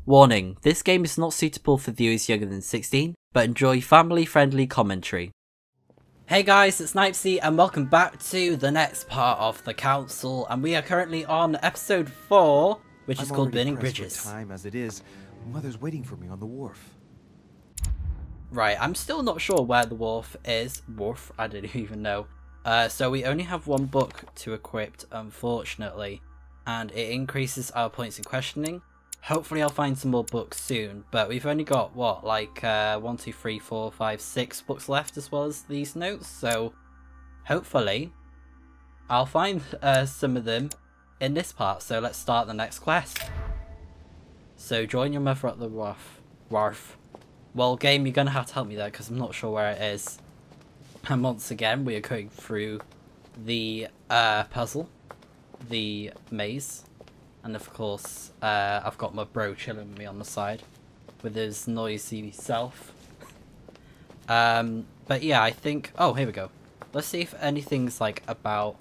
Warning, this game is not suitable for viewers younger than 16, but enjoy family-friendly commentary. Hey guys, it's Knipesy and welcome back to the next part of the council, and we are currently on episode 4, which is called Burning Bridges. Time as it is, Mother's waiting for me on the wharf. Right, I'm still not sure where the wharf is. Wharf? I didn't even know. So we only have one book to equip, unfortunately, and it increases our points in questioning. Hopefully I'll find some more books soon, but we've only got, what, like 1, 2, 3, 4, 5, 6 books left as well as these notes, so hopefully I'll find some of them in this part. So let's start the next quest. So join your mother at the wharf. Well, game, you're going to have to help me there because I'm not sure where it is. And once again, we are going through the puzzle, the maze. And of course, I've got my bro chilling with me on the side with his noisy self. But yeah, I think... Oh, here we go. Let's see if anything's like about...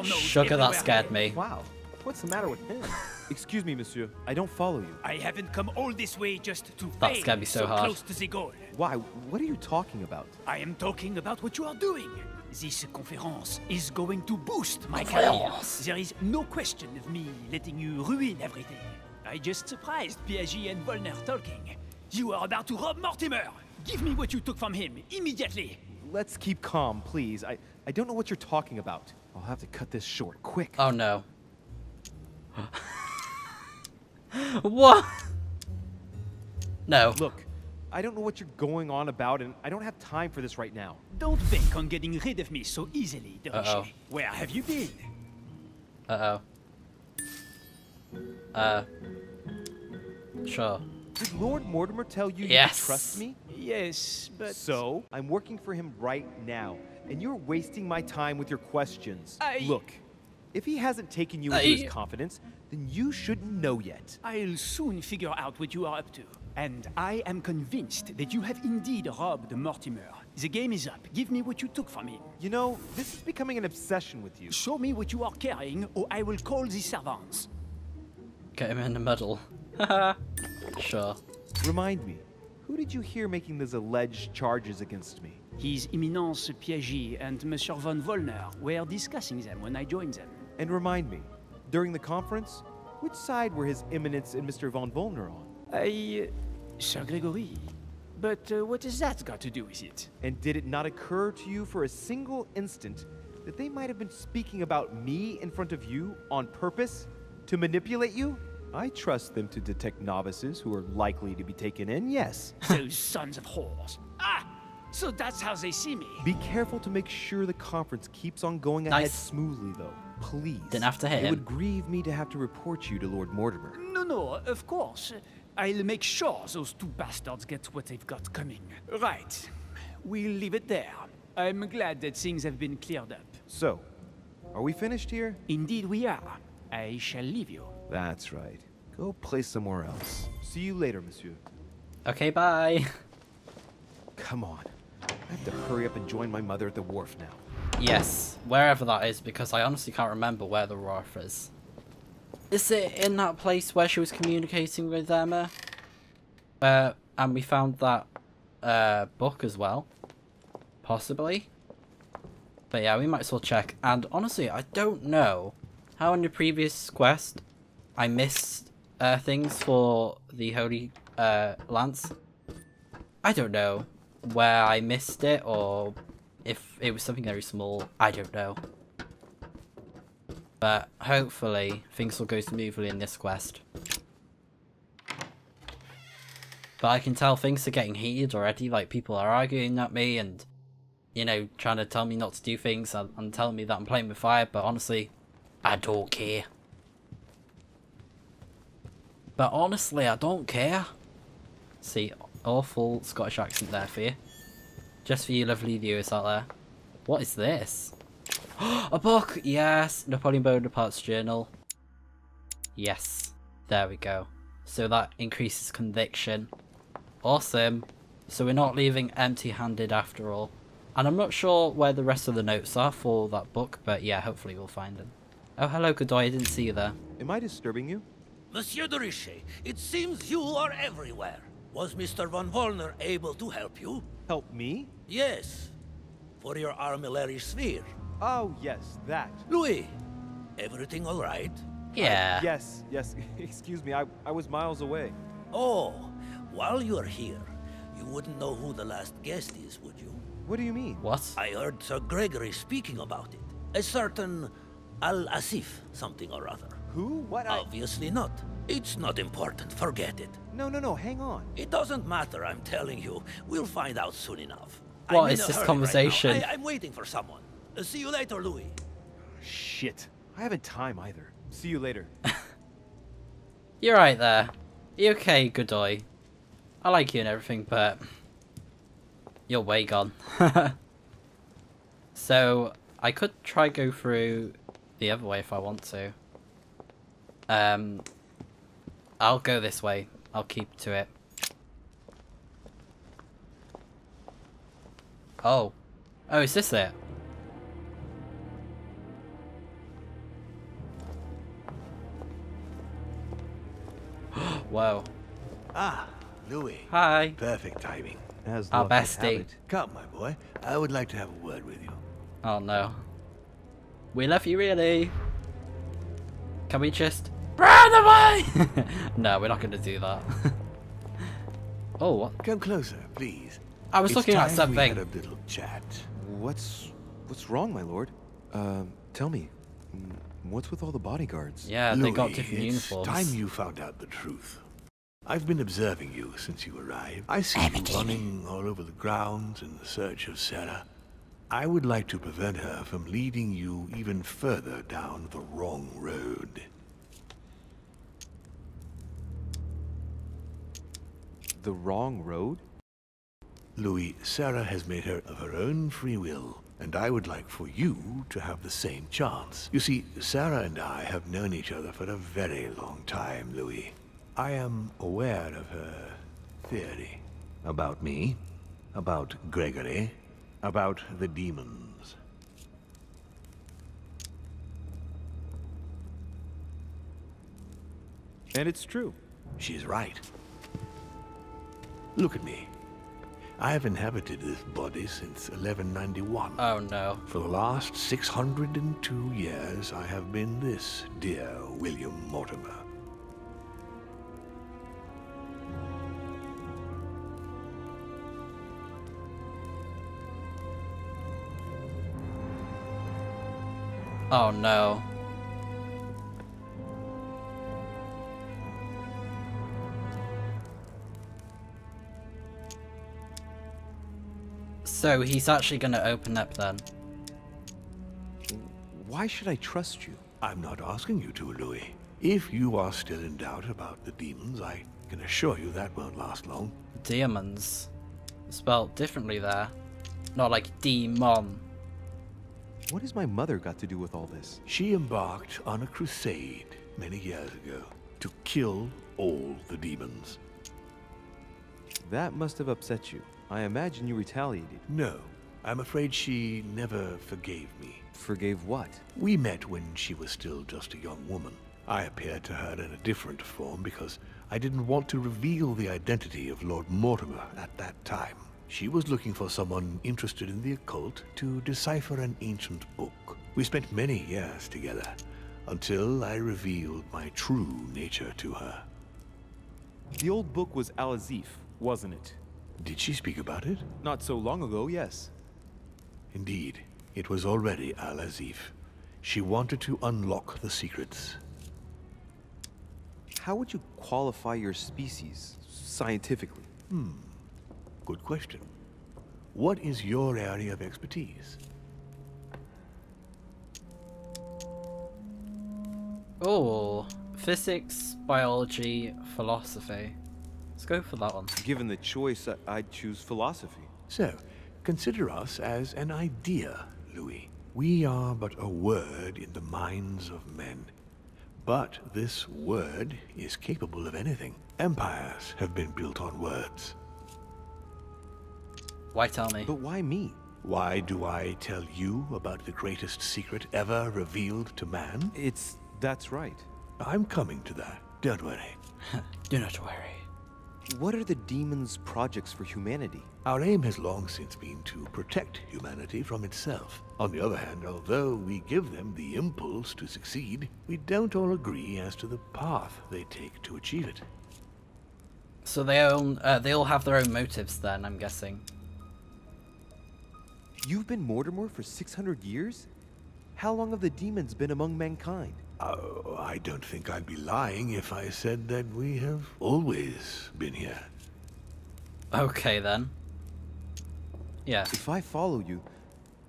Sugar, that scared me. Wow, what's the matter with him? Excuse me, monsieur. I don't follow you. I haven't come all this way just to That scared me so hard. close to the goal. Why? What are you talking about? I am talking about what you are doing. This conference is going to boost my career. There is no question of me letting you ruin everything. I just surprised Piaget and Volner talking. You are about to rob Mortimer. Give me what you took from him immediately. Let's keep calm, please. I don't know what you're talking about. I'll have to cut this short, quick. Oh no. What? No. Look, I don't know what you're going on about, and I don't have time for this right now. Don't bank on getting rid of me so easily, Derichet. Where have you been? Sure. Did Lord Mortimer tell you Yes. you could trust me? Yes, but... So, I'm working for him right now, and you're wasting my time with your questions. Look, if he hasn't taken you into his confidence, then you shouldn't know yet. I'll soon figure out what you are up to. And I am convinced that you have indeed robbed Mortimer. The game is up. Give me what you took from him. You know, this is becoming an obsession with you. Show me what you are carrying, or I will call the servants. Get him in the middle. Haha. Sure. Remind me, who did you hear making those alleged charges against me? His Eminence Piaget and Monsieur von Volner were discussing them when I joined them. And remind me, during the conference, which side were His Eminence and Mr. von Volner on? Sir Gregory. But what has that got to do with it? And did it not occur to you for a single instant that they might have been speaking about me in front of you on purpose? To manipulate you? I trust them to detect novices who are likely to be taken in, yes. Those sons of whores. Ah! So that's how they see me. Be careful to make sure the conference keeps on going ahead smoothly, though. Please. Didn't have to hit him. It would grieve me to have to report you to Lord Mortimer. No, of course. I'll make sure those two bastards get what they've got coming. Right. We'll leave it there. I'm glad that things have been cleared up. So, are we finished here? Indeed we are. I shall leave you. That's right. Go play somewhere else. See you later, monsieur. Okay, bye. Come on. I have to hurry up and join my mother at the wharf now. Yes, wherever that is, because I honestly can't remember where the wharf is. Is it in that place where she was communicating with Emma? And we found that book as well. Possibly. But yeah, we might as well check. And honestly, I don't know how in the previous quest I missed things for the Holy Lance. I don't know where I missed it, or if it was something very small. I don't know. But hopefully things will go smoothly in this quest. But I can tell things are getting heated already, like people are arguing at me and, you know, trying to tell me not to do things and telling me that I'm playing with fire, but honestly, I don't care. But honestly, I don't care. See, awful Scottish accent there for you. Just for you lovely viewers out there. What is this? A book! Yes! Napoleon Bonaparte's journal. Yes. There we go. So that increases conviction. Awesome. So we're not leaving empty-handed after all. And I'm not sure where the rest of the notes are for that book, but yeah, hopefully we'll find them. Oh, hello, Godoy. I didn't see you there. Am I disturbing you? Monsieur de Richet, it seems you are everywhere. Was Mr. von Wollner able to help you? Help me? Yes. For your armillary sphere. Oh, yes, that. Louis, everything all right? Yeah. Yes. Excuse me, I was miles away. Oh, while you're here, you wouldn't know who the last guest is, would you? What do you mean? What? I heard Sir Gregory speaking about it. A certain Al-Asif something or other. Who? What? Obviously not. It's not important, forget it. No, hang on. It doesn't matter, I'm telling you. We'll find out soon enough. What I'm in is a this hurry conversation? Right now. I'm waiting for someone. See you later, Louis. Shit. I haven't time either. See you later. You're right there. You okay, Godoy? I like you and everything, but you're way gone. So I could try go through the other way if I want to. I'll go this way. I'll keep to it. Oh, is this it? Whoa. Ah, Louis. Hi. Perfect timing. As Our luck would have bestie. it. Come, my boy. I would like to have a word with you. Oh no. We love you really. Can we just run away? No, we're not going to do that. Oh, what? Come closer, please. I was It's looking at time something. We had a little chat. What's wrong, my lord? Tell me. What's with all the bodyguards? Yeah, they got Louis, different it's uniforms. time you found out the truth. I've been observing you since you arrived. I see you running all over the grounds in search of Sarah. I would like to prevent her from leading you even further down the wrong road. The wrong road? Louis, Sarah has made her of her own free will, and I would like for you to have the same chance. You see, Sarah and I have known each other for a very long time, Louis. I am aware of her theory. About me, about Gregory, about the demons. And it's true. She's right. Look at me. I have inhabited this body since 1191. Oh no. For the last 602 years, I have been this dear William Mortimer. Oh no. So he's actually going to open up then. Why should I trust you? I'm not asking you to, Louis. If you are still in doubt about the demons, I can assure you that won't last long. DAEMONS. Spelled differently there. Not like demon. What has my mother got to do with all this? She embarked on a crusade many years ago to kill all the demons. That must have upset you. I imagine you retaliated. No, I'm afraid she never forgave me. Forgave what? We met when she was still just a young woman. I appeared to her in a different form because I didn't want to reveal the identity of Lord Mortimer at that time. She was looking for someone interested in the occult to decipher an ancient book. We spent many years together until I revealed my true nature to her. The old book was Al-Azif, wasn't it? Did she speak about it? Not so long ago, yes. Indeed, it was already Al-Azif. She wanted to unlock the secrets. How would you qualify your species, scientifically? Good question. What is your area of expertise? Oh, physics, biology, philosophy. Let's go for that one. Given the choice, I'd choose philosophy. So, consider us as an idea, Louis. We are but a word in the minds of men. But this word is capable of anything. Empires have been built on words. Why tell me? But why me? Why do I tell you about the greatest secret ever revealed to man? That's right. I'm coming to that. don't worry. Do not worry. What are the demons' projects for humanity? Our aim has long since been to protect humanity from itself. On the other hand, although we give them the impulse to succeed, we don't all agree as to the path they take to achieve it. So they all have their own motives then, I'm guessing. You've been Mortimer for 600 years? How long have the demons been among mankind? Oh, I don't think I'd be lying if I said that we have always been here. Okay then. Yeah. If I follow you,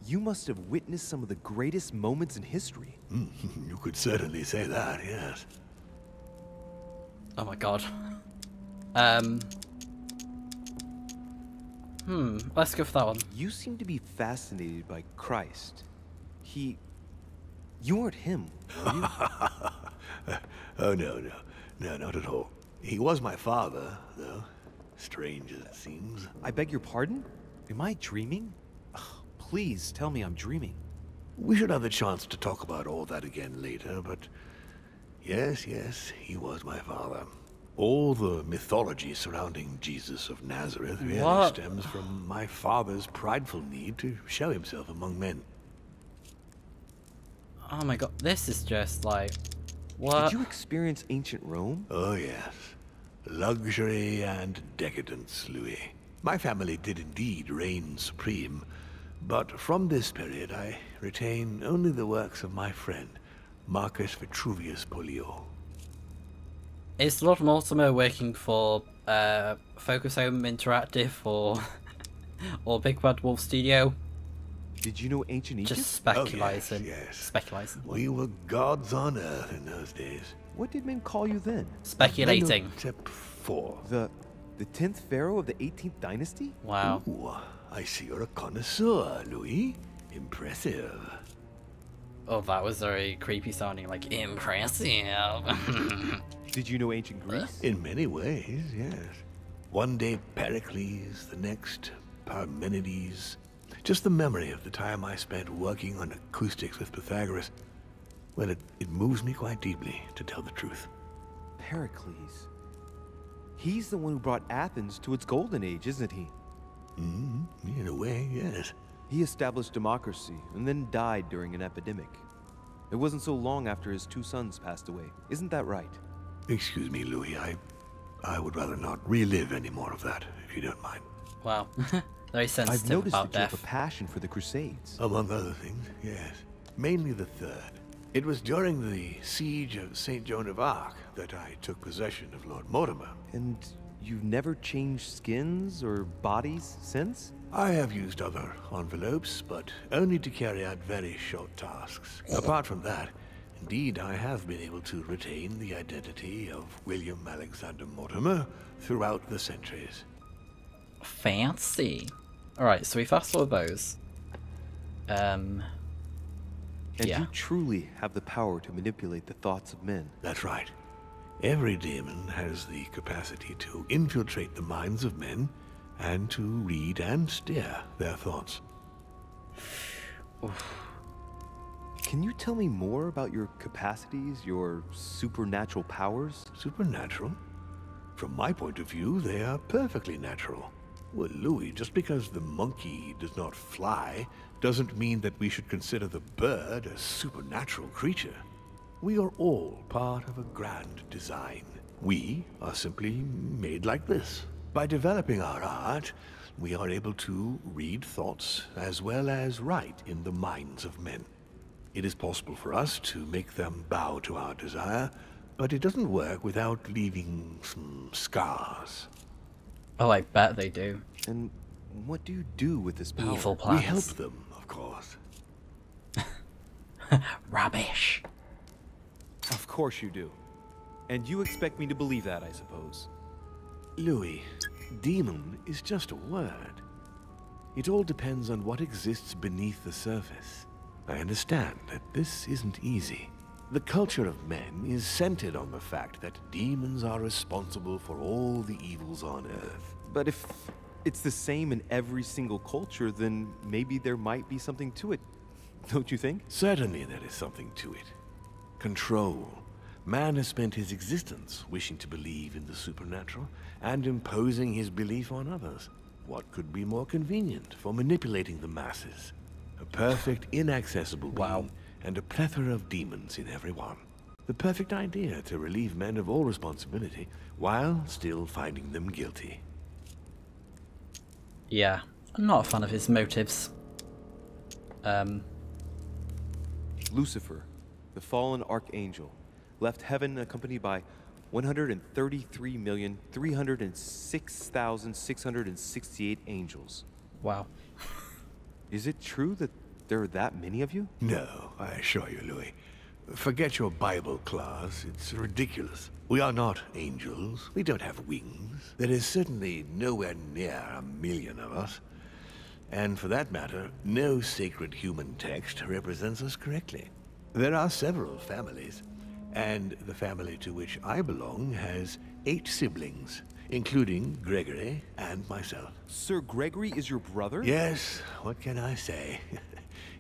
you must have witnessed some of the greatest moments in history. You could certainly say that, yes. Oh my god. Let's go for that one. You seem to be fascinated by Christ. You aren't him, are you? Oh, no, not at all. He was my father, though. Strange as it seems. I beg your pardon? Am I dreaming? Ugh, please tell me I'm dreaming. We should have the chance to talk about all that again later, but yes, he was my father. All the mythology surrounding Jesus of Nazareth really stems from my father's prideful need to show himself among men. Oh my god, this is just like... What? Did you experience ancient Rome? Oh yes. Luxury and decadence, Louis. My family did indeed reign supreme, but from this period I retain only the works of my friend, Marcus Vitruvius Pollio. Is Lord Mortimer working for Focus Home Interactive or Big Bad Wolf Studio? Did you know ancient Egypt? Just speculating. Oh, yes. Speculating. We were gods on earth in those days. What did men call you then? Speculating. Except for... The 10th pharaoh of the 18th dynasty? Wow. Ooh, I see you're a connoisseur, Louis. Impressive. Oh, that was very creepy sounding, like, impressive. Did you know ancient Greece? In many ways, yes. One day Pericles, the next Parmenides. Just the memory of the time I spent working on acoustics with Pythagoras, well, it moves me quite deeply, to tell the truth. Pericles. He's the one who brought Athens to its golden age, isn't he? In a way, yes. He established democracy and then died during an epidemic. It wasn't so long after his 2 sons passed away. Isn't that right? Excuse me, Louis. I would rather not relive any more of that, if you don't mind. Wow. Very sensitive I've noticed about that you have death. a passion for the Crusades. Among other things, yes. Mainly the third. It was during the siege of St. Joan of Arc that I took possession of Lord Mortimer. And you've never changed skins or bodies since? I have used other envelopes, but only to carry out very short tasks. Apart from that, indeed, I have been able to retain the identity of William Alexander Mortimer throughout the centuries. Fancy. Alright, so we fast forward those. And Yeah. you truly have the power to manipulate the thoughts of men. That's right. Every demon has the capacity to infiltrate the minds of men and to read and steer their thoughts. Can you tell me more about your capacities, your supernatural powers? Supernatural? From my point of view, they are perfectly natural. Well, Louis, just because the monkey does not fly doesn't mean that we should consider the bird a supernatural creature. We are all part of a grand design. We are simply made like this. By developing our art, we are able to read thoughts as well as write in the minds of men. It is possible for us to make them bow to our desire, but it doesn't work without leaving some scars. Oh, I bet they do. And what do you do with this power? Evil plans. We help them, of course. Rubbish. Of course you do. And you expect me to believe that, I suppose. Louis, demon is just a word. It all depends on what exists beneath the surface. I understand that this isn't easy. The culture of men is centered on the fact that demons are responsible for all the evils on Earth. But if it's the same in every single culture, then maybe there might be something to it. Don't you think? Certainly there is something to it. Control, Man has spent his existence wishing to believe in the supernatural and imposing his belief on others. What could be more convenient for manipulating the masses? A perfect, inaccessible being and a plethora of demons in every one. The perfect idea to relieve men of all responsibility while still finding them guilty. Yeah, I'm not a fan of his motives. Lucifer, the fallen archangel, left heaven accompanied by 133,306,668 angels. Wow. Is it true that there are that many of you? No, I assure you, Louis. Forget your Bible class. It's ridiculous. We are not angels. We don't have wings. There is certainly nowhere near 1,000,000 of us. And for that matter, no sacred human text represents us correctly. There are several families, and the family to which I belong has 8 siblings, including Gregory and myself. Sir Gregory is your brother? Yes, what can I say?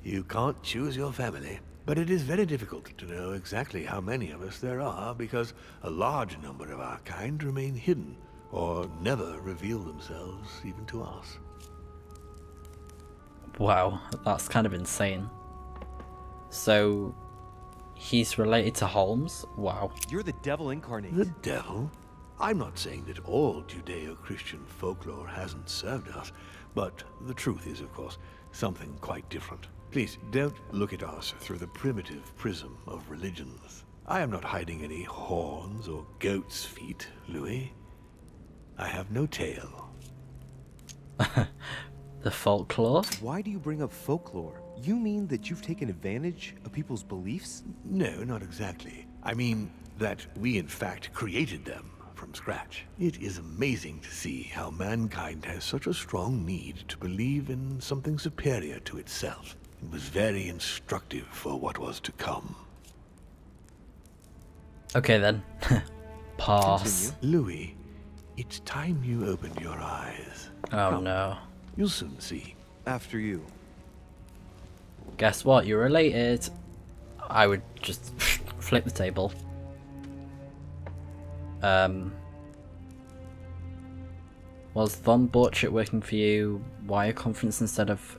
You can't choose your family. But it is very difficult to know exactly how many of us there are because a large number of our kind remain hidden or never reveal themselves even to us. Wow, that's kind of insane. So, he's related to Holmes? Wow. You're the devil incarnate. The devil? I'm not saying that all Judeo-Christian folklore hasn't served us, but the truth is, of course, something quite different. Please, don't look at us through the primitive prism of religions. I am not hiding any horns or goat's feet, Louis. I have no tail. The folklore? Why do you bring up folklore? You mean that you've taken advantage of people's beliefs? No, not exactly. I mean that we in fact created them from scratch. It is amazing to see how mankind has such a strong need to believe in something superior to itself. It was very instructive for what was to come. Okay then. Pass. Continue. Louis, it's time you opened your eyes. Oh Come, no. You'll soon see. After you. Guess what? You're related. I would just flip the table. Was Von Borchardt working for you? Why a conference instead of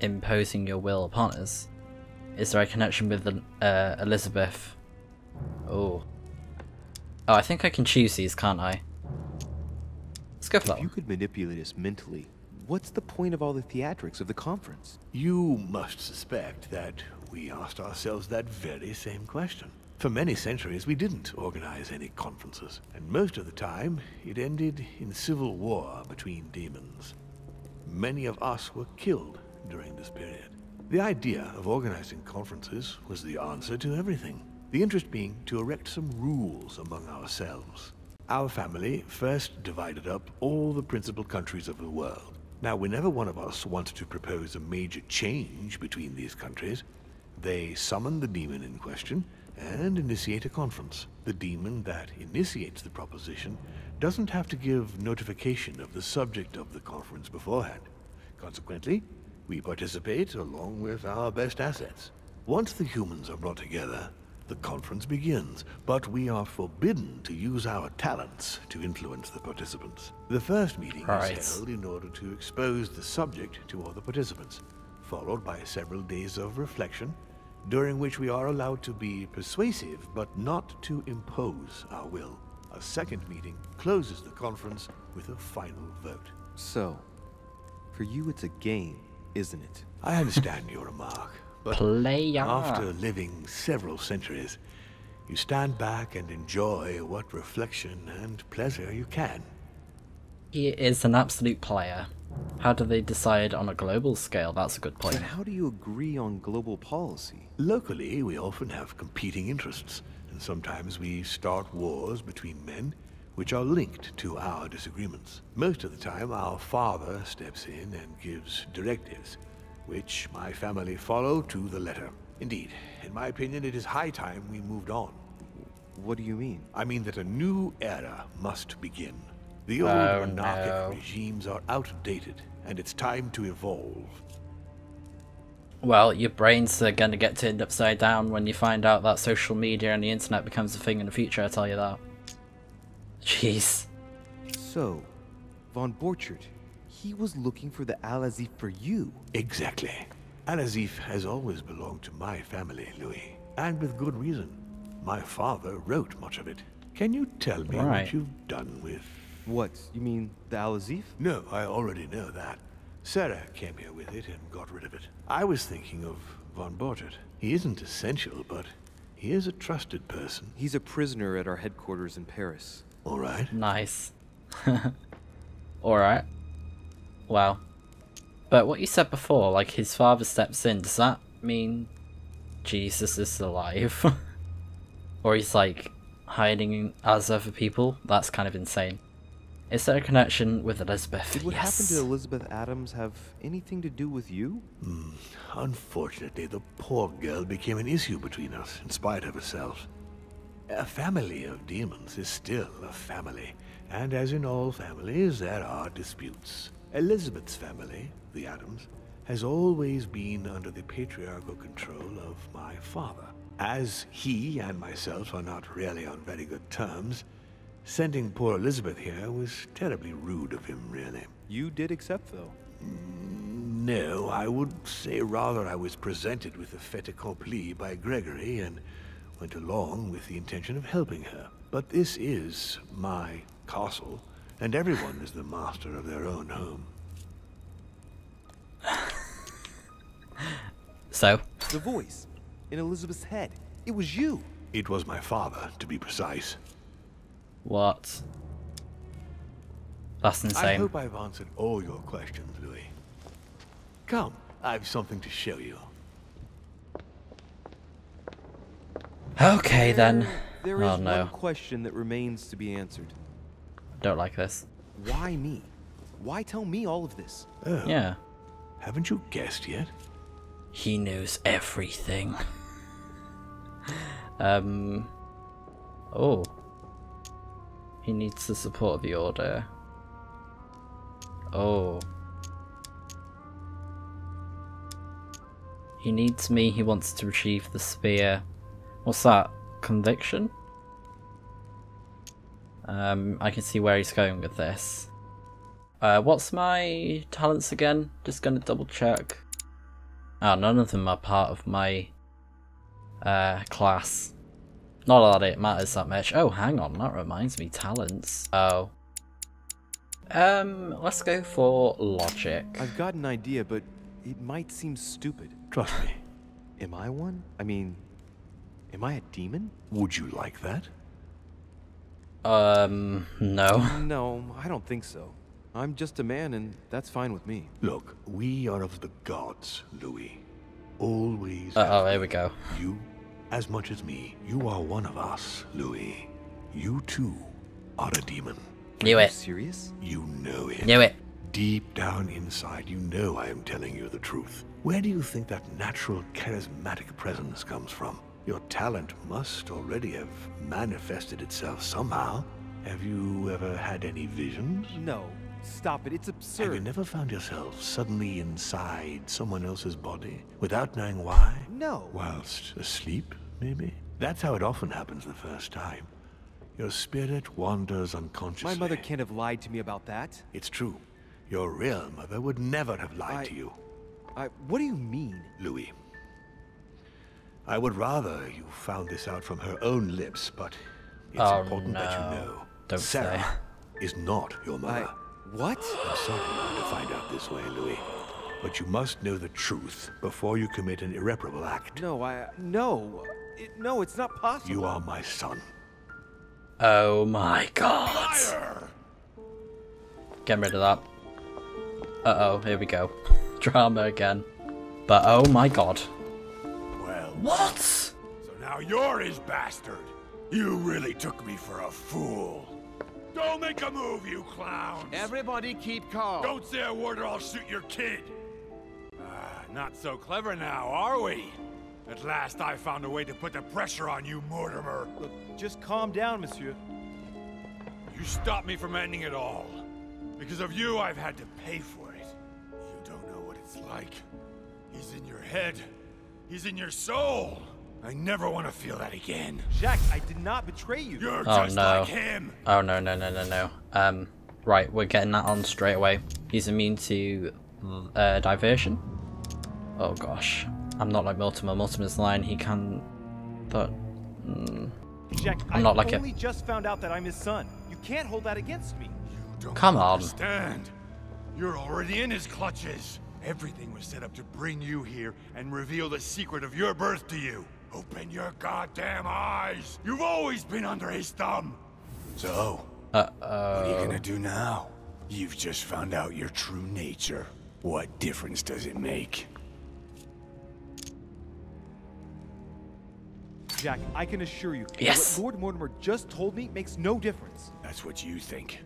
imposing your will upon us? Is there a connection with Elizabeth? Oh, I think I can choose these, can't I? Let's go for that If you one. could manipulate us mentally, what's the point of all the theatrics of the conference? You must suspect that we asked ourselves that very same question. For many centuries, we didn't organize any conferences, and most of the time, it ended in civil war between demons. Many of us were killed during this period. The idea of organizing conferences was the answer to everything. The interest being to erect some rules among ourselves. Our family first divided up all the principal countries of the world. Now, whenever one of us wanted to propose a major change between these countries, they summon the demon in question and initiate a conference. The demon that initiates the proposition doesn't have to give notification of the subject of the conference beforehand. Consequently, we participate along with our best assets. Once the humans are brought together, the conference begins, but we are forbidden to use our talents to influence the participants. The first meeting is held in order to expose the subject to all the participants, followed by several days of reflection, during which we are allowed to be persuasive but not to impose our will. A second meeting closes the conference with a final vote. So, for you it's a game, isn't it? I understand your remark, but Player. after living several centuries, you stand back and enjoy what reflection and pleasure you can. He is an absolute player. How do they decide on a global scale? That's a good point. But how do you agree on global policy? Locally, we often have competing interests, and sometimes we start wars between men which are linked to our disagreements. Most of the time, our father steps in and gives directives, which my family follow to the letter. Indeed, in my opinion, it is high time we moved on. What do you mean? I mean that a new era must begin. The old monarchic regimes are outdated, and it's time to evolve. Well, your brains are gonna get turned upside down when you find out that social media and the internet becomes a thing in the future, I tell you that. Jeez. So, von Borchert, he was looking for the Al-Azif for you. Exactly. Al-Azif has always belonged to my family, Louis. And with good reason. My father wrote much of it. Can you tell me what you've done with... What? You mean the Al-Azif? No, I already know that. Sarah came here with it and got rid of it. I was thinking of von Borchert. He isn't essential, but he is a trusted person. He's a prisoner at our headquarters in Paris. All right. Nice. Alright. Wow. But what you said before, like his father steps in, does that mean Jesus is alive? Or he's like hiding as other people? That's kind of insane. Is there a connection with Elizabeth? Did what happened to Elizabeth Adams have anything to do with you? Unfortunately, the poor girl became an issue between us, in spite of herself. A family of demons is still a family, and as in all families, there are disputes. Elizabeth's family, the Adams, has always been under the patriarchal control of my father. As he and myself are not really on very good terms, sending poor Elizabeth here was terribly rude of him, really. You did accept, though. No, I would say rather I was presented with a fait accompli by Gregory and went along with the intention of helping her. But this is my castle, and everyone is the master of their own home. So? The voice in Elizabeth's head. It was you. It was my father, to be precise. What? That's insane. I hope I've answered all your questions, Louis. Come, I've something to show you. Okay then. There is no. one question that remains to be answered. Don't like this. Why me? Why tell me all of this? Oh. Yeah. Haven't you guessed yet? He knows everything. Oh. He needs the support of the Order. Oh. He needs me, he wants to retrieve the spear. What's that? Conviction? I can see where he's going with this. What's my talents again? Just gonna double check. Oh, none of them are part of my class. Not that it matters that much. Oh, hang on, that reminds me, talents. Oh. Let's go for logic. I've got an idea, but it might seem stupid. Trust me. Am I one? I mean, am I a demon? Would you like that? No. No, I don't think so. I'm just a man, and that's fine with me. Look, we are of the gods, Louis. Always. Oh, here we go. You, as much as me, you are one of us, Louis. You too are a demon. Knew Are you it. serious? You know it. Knew it. Deep down inside, you know I am telling you the truth. Where do you think that natural, charismatic presence comes from? Your talent must already have manifested itself somehow. Have you ever had any visions? No. Stop it. It's absurd. Have you never found yourself suddenly inside someone else's body without knowing why? No. Whilst asleep, maybe? That's how it often happens the first time. Your spirit wanders unconsciously. My mother can't have lied to me about that. It's true. Your real mother would never have lied to you. What do you mean? Louis. I would rather you found this out from her own lips, but it's important that you know. Don't Sarah is not your mother. What? I'm sorry you had to find out this way, Louis. But you must know the truth before you commit an irreparable act. No, no. No, it's not possible. You are my son. Oh my god. Liar! Getting rid of that. Uh-oh, here we go. Drama again. But oh my god. Well, What? so now you're his bastard. You really took me for a fool. Don't make a move, you clowns. Everybody keep calm. Don't say a word or I'll shoot your kid. Not so clever now, are we? At last I found a way to put the pressure on you, Mortimer. Look, just calm down, monsieur. You stopped me from ending it all. Because of you, I've had to pay for it. You don't know what it's like. He's in your head. He's in your soul. I never want to feel that again. Jack, I did not betray you. You're Oh just no. like him. Oh no. Right, we're getting that on straight away. He's immune to diversion. Oh gosh. I'm not like Mortimer. Mortimer's line, he can... But... Jack, I'm not like only just found out that I'm his son. You can't hold that against me. Don't Come on. understand. You're already in his clutches. Everything was set up to bring you here and reveal the secret of your birth to you. Open your goddamn eyes. You've always been under his thumb. So, what are you gonna do now? You've just found out your true nature. What difference does it make? Jack, I can assure you, Yes. what Lord Mortimer just told me makes no difference. That's what you think.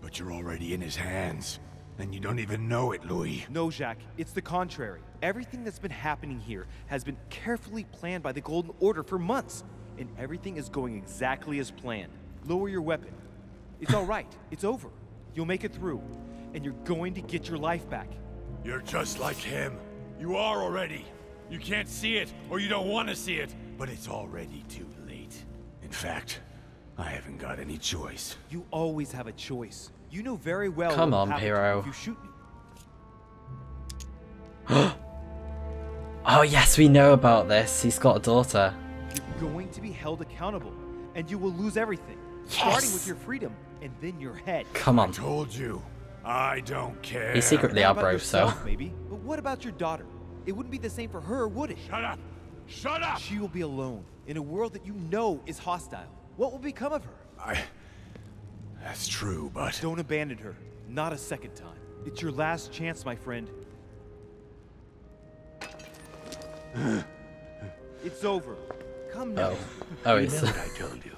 But you're already in his hands. And you don't even know it, Louis. No, Jack, it's the contrary. Everything that's been happening here has been carefully planned by the Golden Order for months. And everything is going exactly as planned. Lower your weapon. It's all right. It's over. You'll make it through. And you're going to get your life back. You're just like him. You are already. You can't see it, or you don't want to see it, but it's already too late. In fact, I haven't got any choice. You always have a choice. You know very well Come what will on, happen Hero. if you shoot me. Oh yes, we know about this. He's got a daughter. You're going to be held accountable, and you will lose everything. Starting Yes. with your freedom, and then your head. Come I on. told you. I don't care. He's secretly Not our about bro, so... yourself, maybe, but what about your daughter? It wouldn't be the same for her, would it? Shut up! Shut up! She will be alone, in a world that you know is hostile. What will become of her? That's true, but... Don't abandon her. Not a second time. It's your last chance, my friend. It's over. Come now. Oh, You it's... know what I told you.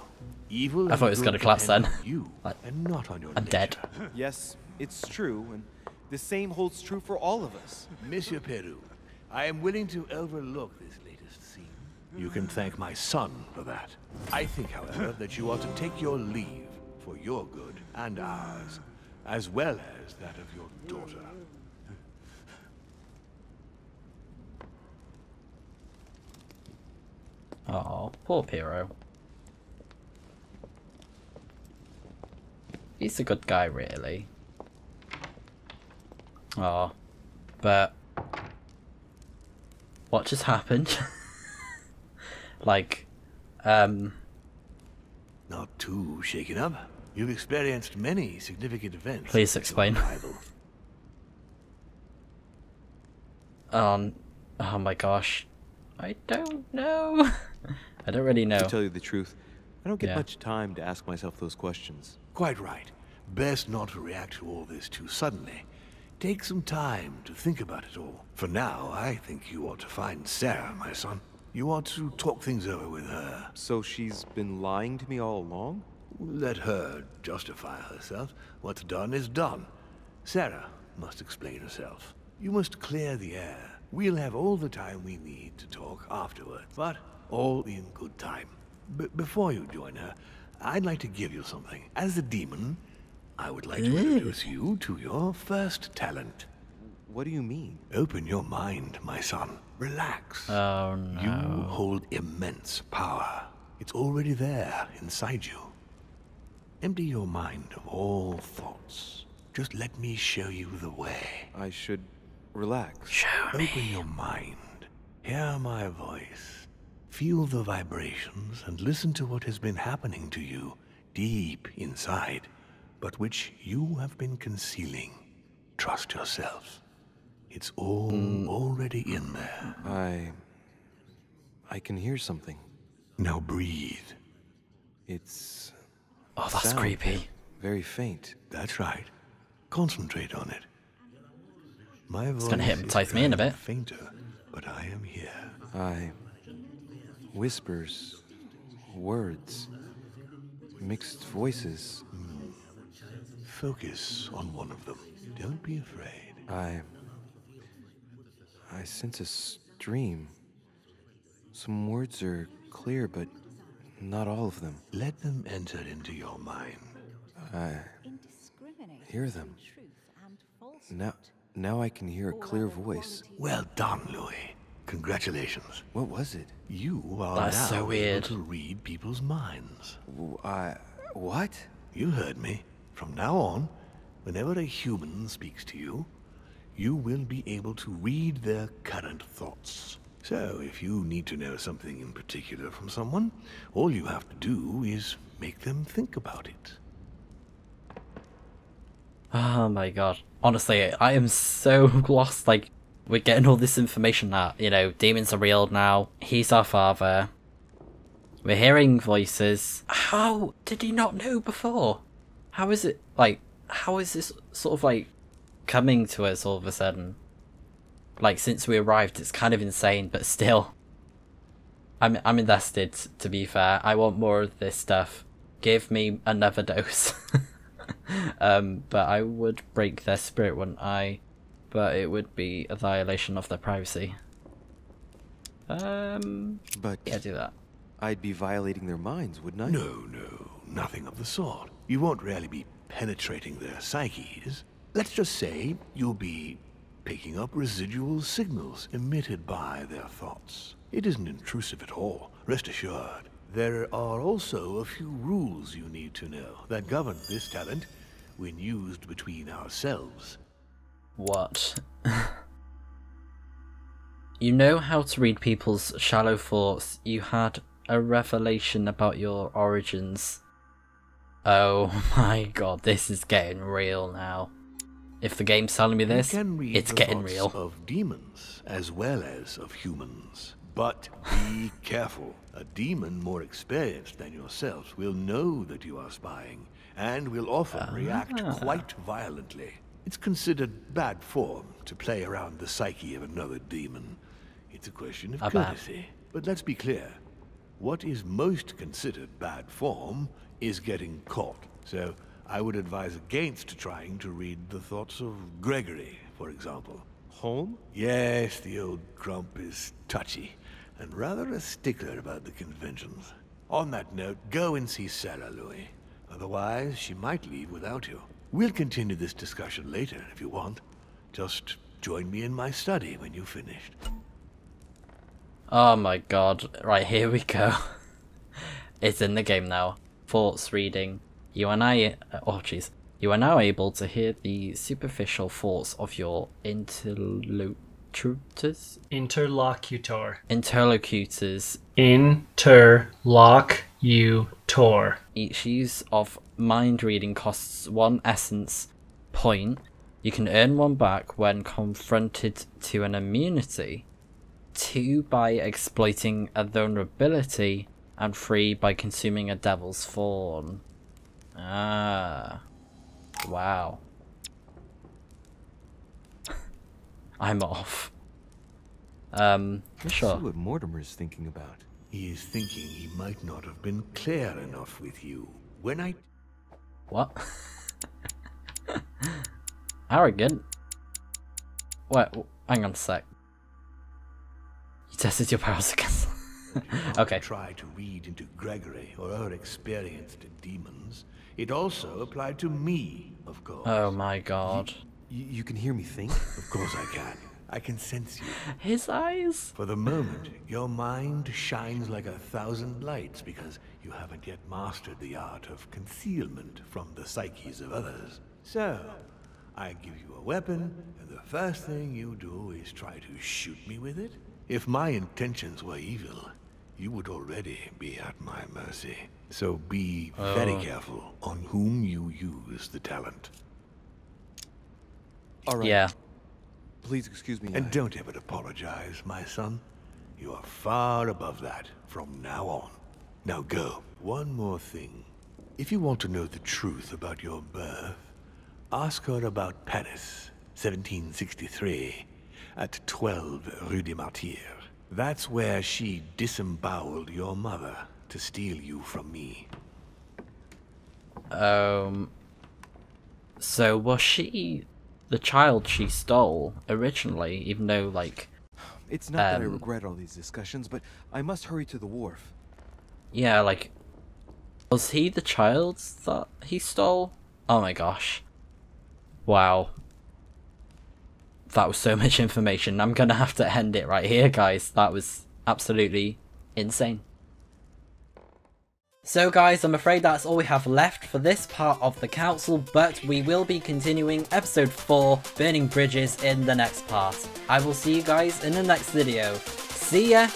Evil I thought it was and gonna good collapse depend then. on you, Like, and not on your I'm dead. nature. Yes, it's true, and the same holds true for all of us. Monsieur Peru, I am willing to overlook this latest scene. You can thank my son for that. I think, however, that you ought to take your leave for your good and ours, as well as that of your daughter. Oh, poor Piero. He's a good guy, really. Oh, but what just happened? Like, Not too shaken up. You've experienced many significant events. Please since explain. your arrival. Oh my gosh, I don't know. I don't really know. To tell you the truth, I don't get Yeah. much time to ask myself those questions. Quite right. Best not to react to all this too suddenly. Take some time to think about it all. For now, I think you ought to find Sarah, my son. You ought to talk things over with her. So she's been lying to me all along? Let her justify herself. What's done is done. Sarah must explain herself. You must clear the air. We'll have all the time we need to talk afterward, but all in good time. Before you join her, I'd like to give you something. As a demon, I would like to introduce you to your first talent. What do you mean? Open your mind, my son. Relax. Oh no. You hold immense power. It's already there inside you. Empty your mind of all thoughts. Just let me show you the way. I should relax. Open your mind. Hear my voice. Feel the vibrations and listen to what has been happening to you deep inside, but which you have been concealing. Trust yourself. It's all already in there. I can hear something. Now breathe. It's Oh, that's sound. creepy. Very faint. That's right. Concentrate on it. My voice gonna hypnotize me in a is bit. fainter, but I am here. Whispers, words, mixed voices. Focus on one of them. Don't be afraid. I sense a stream. Some words are clear, but not all of them. Let them enter into your mind. Hear them. Now, Now I can hear a clear voice. Well done, Louis. Congratulations. What was it? You are That's now so weird. able to read people's minds. What? You heard me. From now on, whenever a human speaks to you, you will be able to read their current thoughts. So, if you need to know something in particular from someone, all you have to do is make them think about it. Oh my god. Honestly, I am so lost. Like, we're getting all this information that, you know, demons are real now. He's our father. We're hearing voices. How did he not know before? How is it, like, how is this sort of, like, coming to us all of a sudden? Like, since we arrived, it's kind of insane, but still. I'm invested, to be fair. I want more of this stuff. Give me another dose. But I would break their spirit, wouldn't I? But it would be a violation of their privacy. But Yeah, do that. I'd be violating their minds, wouldn't I? No, nothing of the sort. You won't really be penetrating their psyches. Let's just say you'll be picking up residual signals emitted by their thoughts. It isn't intrusive at all, rest assured. There are also a few rules you need to know that govern this talent when used between ourselves. What? You know how to read people's shallow thoughts. You had a revelation about your origins. Oh my god, this is getting real now. If the game's telling me this, You can read it's the getting thoughts real. of demons as well as of humans. But be careful. A demon more experienced than yourself will know that you are spying and will often react quite violently. It's considered bad form to play around the psyche of another demon. It's a question of courtesy. But let's be clear. What is most considered bad form is getting caught. So I would advise against trying to read the thoughts of Gregory, for example. Home? Yes, the old grump is touchy, and rather a stickler about the conventions. On that note, go and see Sarah, Louis. Otherwise, she might leave without you. We'll continue this discussion later if you want. Just join me in my study when you've finished. Oh my god. Right, here we go. It's in the game now. Thoughts reading. You are now able to hear the superficial thoughts of your interlocutors. Each use of mind reading costs 1 essence point. You can earn 1 back when confronted to an immunity, 2 by exploiting a vulnerability, and 3 by consuming a devil's fawn. Ah. Wow. I'm off. Let's Sure. see what Mortimer's thinking about. He is thinking he might not have been clear enough with you. When I... What? Arrogant? Wait, hang on a sec. You tested your powers against... Okay. Try to read into Gregory or her experienced demons. It also applied to me, of course. Oh my god. You can hear me think? Of course I can. I can sense you. His eyes? For the moment, your mind shines like 1,000 lights because you haven't yet mastered the art of concealment from the psyches of others. So, I give you a weapon, and the first thing you do is try to shoot me with it? If my intentions were evil, you would already be at my mercy. So be very careful on whom you use the talent. All right. Yeah. Please excuse me. And don't ever apologize, my son. You are far above that from now on. Now go. One more thing. If you want to know the truth about your birth, ask her about Paris, 1763, at 12 Rue des Martyrs. That's where she disemboweled your mother to steal you from me. So was she the child she stole originally, even though, like... It's not that I regret all these discussions, but I must hurry to the wharf. Yeah, like... Was he the child that he stole? Oh my gosh. Wow. That was so much information. I'm gonna have to end it right here, guys. That was absolutely insane. So guys, I'm afraid that's all we have left for this part of the council, but we will be continuing episode 4, Burning Bridges, in the next part. I will see you guys in the next video. See ya!